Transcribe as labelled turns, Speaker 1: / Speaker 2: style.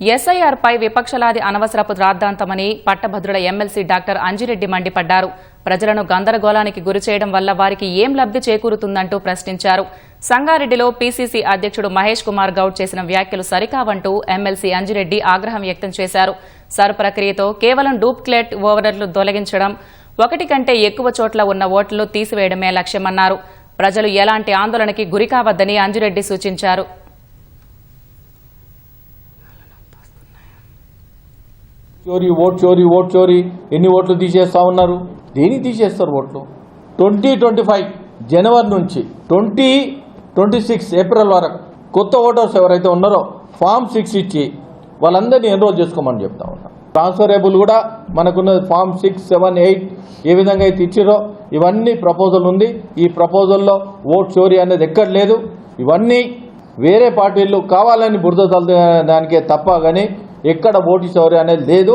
Speaker 1: ఎస్ఐఆర్పై విపక్షాలాది అనవసరపు రాద్ధాంతమని పట్టభద్రుల MLC doctor Anji Reddy మండిపడ్డారు. ప్రజలను గందరగోళానికి గురిచేయడం వల్ల వారికి ఏం లబ్ధి చేకూరుతుందంటూ ప్రశ్నించారు. సంగారెడ్డిలో పీసీసీ అధ్యక్షుడు మహేష్ కుమార్ గౌడ్ చేసిన వ్యాఖ్యలు సరికావంటూ ఎమ్మెల్సీ అంజిరెడ్డి ఆగ్రహం వ్యక్తం చేశారు. సర్ ప్రక్రియతో కేవలం డూప్లికేట్ ఓటర్లు తొలగించడం, ఒకటి కంటే ఎక్కువ చోట్ల ఉన్న ఓట్లను తీసివేయడమే లక్ష్యమన్నారు. ప్రజలు ఎలాంటి ఆందోళనకి గురికావద్దని అంజిరెడ్డి సూచించారు.
Speaker 2: ఓట్ చోరీ ఎన్ని ఓట్లు తీసేస్తా ఉన్నారు? దేనికి తీసేస్తారు ఓట్లు? 2025 జనవరి నుంచి 2026 ఏప్రిల్ వరకు కొత్త ఓటర్స్ ఎవరైతే ఉన్నారో ఫామ్ 6 ఇచ్చి వాళ్ళందరినీ ఎన్రోల్ చేసుకోమని చెప్తా ఉన్నాం. ట్రాన్స్ఫరబుల్ కూడా మనకున్నది ఫామ్ 6, 7, 8 ఏ విధంగా అయితే ఇచ్చిరో ఇవన్నీ ప్రపోజల్ ఉంది. ఈ ప్రపోజల్లో ఓట్ చోరీ అనేది ఎక్కడ లేదు. ఇవన్నీ వేరే పార్టీలు కావాలని బురద చల్లడానికే తప్ప కానీ ఎక్కడ ఓటు చోరీ అనేది లేదు.